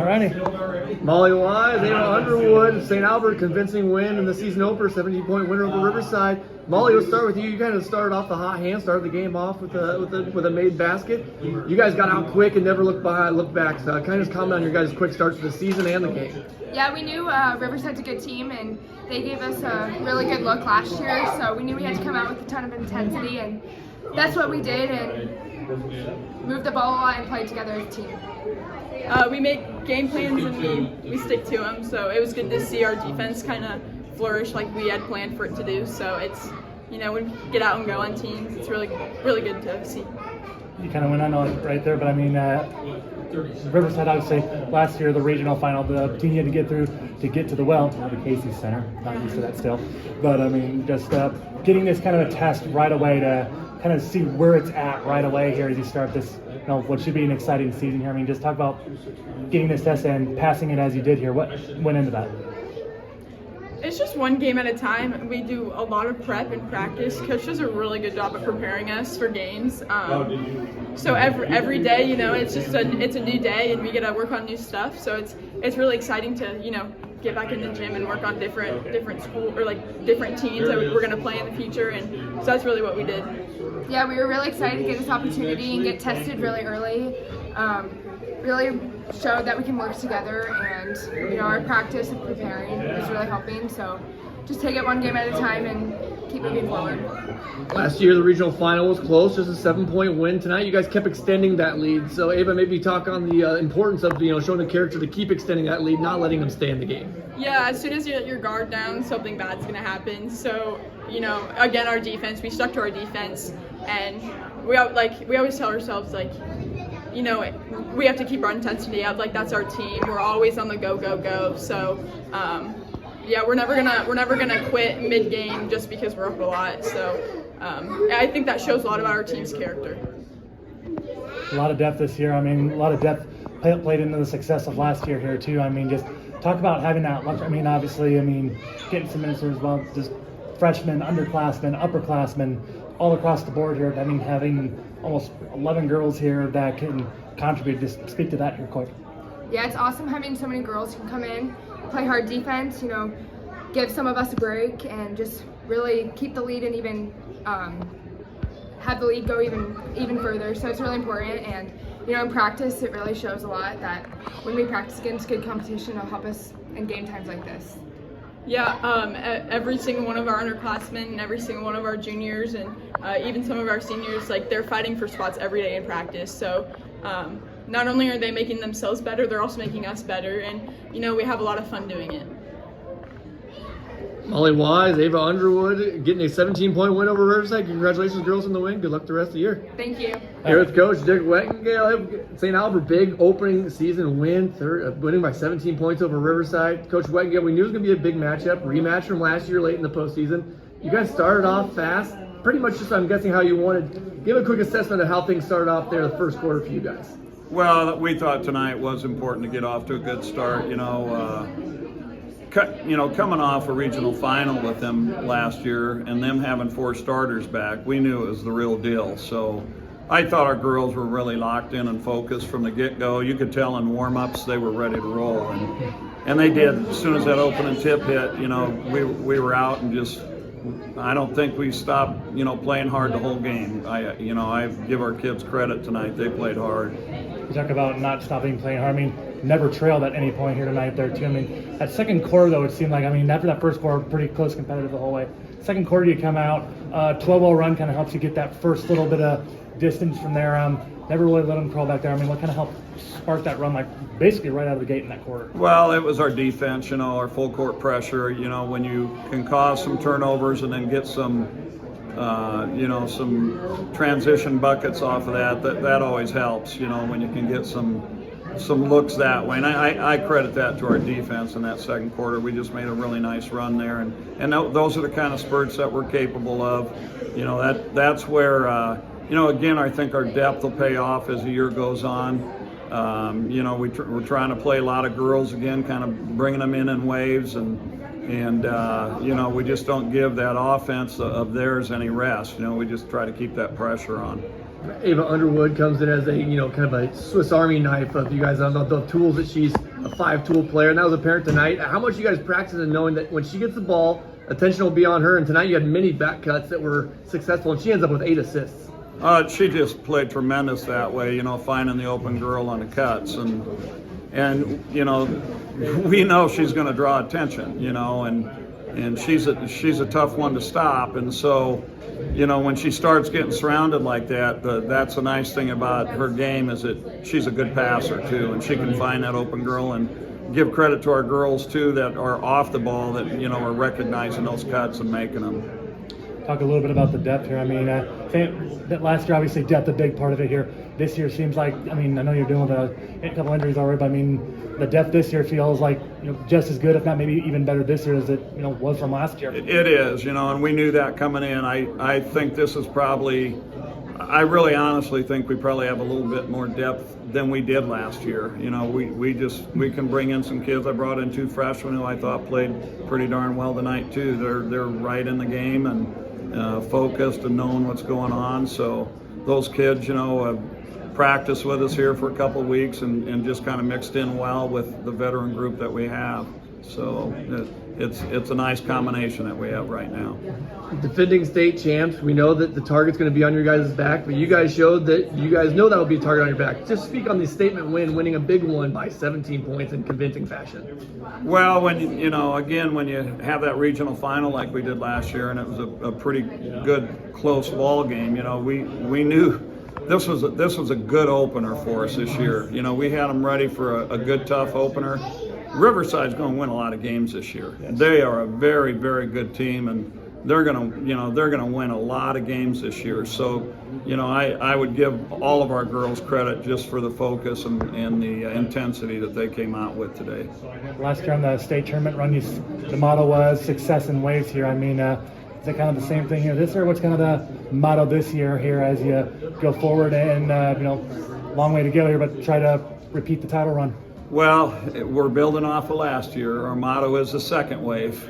Alrighty. Molly Wise, Ava Underwood, St. Albert, convincing win in the season opener, 17-point winner over Riverside. Molly, we'll start with you. You kind of started off the hot hand, started the game off with a made basket. You guys got out quick and never looked back. So kind of just comment on your guys' quick starts to the season and the game. Yeah, we knew Riverside's a good team, and they gave us a really good look last year. So we knew we had to come out with a ton of intensity, and that's what we did, and moved the ball a lot and played together as a team. We make game plans and we stick to them, so it was good to see our defense kind of flourish like we had planned for it to do. So it's, when we get out and go on teams, it's really good to see. You kind of went on it right there, but I mean, Riverside, obviously, last year, the regional final, the team you had to get through to get to the well, now the Casey Center, not used to that still. But I mean, just getting this kind of a test right away to kind of see where it's at right away here as you start this, what should be an exciting season here. I mean, just talk about getting this test and passing it as you did here. What went into that? It's just one game at a time. We do a lot of prep and practice. Coach does a really good job of preparing us for games. So every day, it's just it's a new day, and we get to work on new stuff. So it's really exciting to get back in the gym and work on different school or different teams that we're going to play in the future. And so that's really what we did. Yeah, we were really excited to get this opportunity and get tested really early. Really showed that we can work together, and our practice and preparing is really helping. So just take it one game at a time and keep moving forward. Last year, the regional final was close, just a 7-point win. Tonight, you guys kept extending that lead. So, Ava, maybe talk on the importance of showing the character to keep extending that lead, not letting them stay in the game. Yeah, as soon as you let your guard down, something bad's gonna happen. So, again, our defense, we stuck to our defense, and we always tell ourselves we have to keep our intensity up. That's our team. We're always on the go. So, yeah, we're never gonna quit mid game just because we're up a lot. So, I think that shows a lot about our team's character. A lot of depth this year. I mean, a lot of depth played into the success of last year here too. I mean, just talk about having that. I mean, obviously, getting some minutes as well. Just freshmen, underclassmen, upperclassmen, all across the board here. I mean, having almost 11 girls here that can contribute. Just speak to that here quick. Yeah, it's awesome having so many girls who can come in, play hard defense, give some of us a break, and just really keep the lead and even have the lead go even further. So it's really important, and in practice it really shows a lot that when we practice against good competition, it'll help us in game times like this. Yeah, every single one of our underclassmen and every single one of our juniors and even some of our seniors, they're fighting for spots every day in practice. So not only are they making themselves better, they're also making us better, and we have a lot of fun doing it. Molly Wise, Ava Underwood getting a 17-point win over Riverside. Congratulations, girls, in the win. Good luck the rest of the year. Thank you. Here with Coach Dick Wettengale. St. Albert, big opening season win, winning by 17 points over Riverside. Coach Wettengale, we knew it was going to be a big matchup, rematch from last year late in the postseason. You guys started off fast, pretty much just, I'm guessing, how you wanted. Give a quick assessment of how things started off there the first quarter for you guys. Well, we thought tonight was important to get off to a good start. Coming off a regional final with them last year and them having 4 starters back, we knew it was the real deal. So I thought our girls were really locked in and focused from the get-go. You could tell in warm-ups they were ready to roll, and they did. As soon as that opening tip hit, we were out and just. I don't think we stopped, playing hard the whole game. I give our kids credit tonight. They played hard. You talk about not stopping playing hard. I mean, never trailed at any point here tonight there too. I mean, that second quarter though, it seemed like, after that first quarter, pretty close competitive the whole way. Second quarter, you come out, 12-0 run kind of helps you get that first little bit of distance from there. Never really let them crawl back there. I mean, what kind of helped spark that run, basically right out of the gate in that quarter? Well, it was our defense, our full court pressure. When you can cause some turnovers and then get some transition buckets off of that always helps. When you can get some looks that way. And I credit that to our defense in that second quarter. We just made a really nice run there, and those are the kind of spurts that we're capable of. That's where. Again, I think our depth will pay off as the year goes on. We're trying to play a lot of girls again, kind of bringing them in waves, and we just don't give that offense of theirs any rest. We just try to keep that pressure on. Ava Underwood comes in as a kind of a Swiss Army knife of you guys on the tools that she's a 5-tool player, and that was apparent tonight. How much you guys practice in knowing that when she gets the ball, attention will be on her, and tonight you had many back cuts that were successful, and she ends up with 8 assists. She just played tremendous that way, you know, finding the open girl on the cuts, and you know, we know she's going to draw attention, you know, and she's a tough one to stop, and so, you know, when she starts getting surrounded like that, that's a nice thing about her game is that she's a good passer too, and she can find that open girl. And give credit to our girls too that are off the ball that, you know, are recognizing those cuts and making them. Talk a little bit about the depth here. I mean, that last year, obviously, depth a big part of it here. This year seems like, I mean, I know you're dealing with a couple injuries already, but I mean, the depth this year feels like, you know, just as good, if not maybe even better this year as it, you know, was from last year. It is, you know, and we knew that coming in. I think this is probably, I really honestly think we probably have a little bit more depth than we did last year. You know, we can bring in some kids. I brought in 2 freshmen who I thought played pretty darn well tonight too. They're right in the game and focused and knowing what's going on. So those kids, you know, practiced with us here for a couple of weeks and just kind of mixed in well with the veteran group that we have. So it's a nice combination that we have right now. Defending state champs, we know that the target's going to be on your guys' back, but you guys showed that you guys know that will be a target on your back. Just speak on the statement win, winning a big one by 17 points in convincing fashion. Well, when you know, again, when you have that regional final like we did last year, and it was a pretty good close ball game, you know, we knew this was a good opener for us this year. You know, we had them ready for a good tough opener. Riverside's going to win a lot of games this year. Yes. They are a very, very good team, and they're going to win a lot of games this year. So, you know, I would give all of our girls credit just for the focus and the intensity that they came out with today. Last year on the state tournament run, the motto was success in waves here. I mean, is it kind of the same thing here this year? What's kind of the motto this year here as you go forward and, you know, long way to go here, but try to repeat the title run? Well, we're building off of last year. Our motto is the second wave,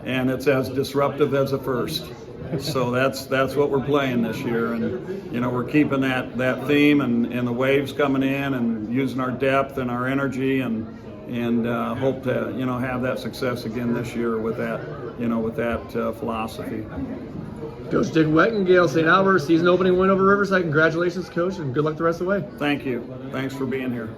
and it's as disruptive as the first. So that's what we're playing this year, and you know, we're keeping that theme and the waves coming in and using our depth and our energy and hope to, you know, have that success again this year with that, you know, with that philosophy. Coach Dick Wettengale, St. Albert, season opening win over Riverside. Congratulations, Coach, and good luck the rest of the way. Thank you. Thanks for being here.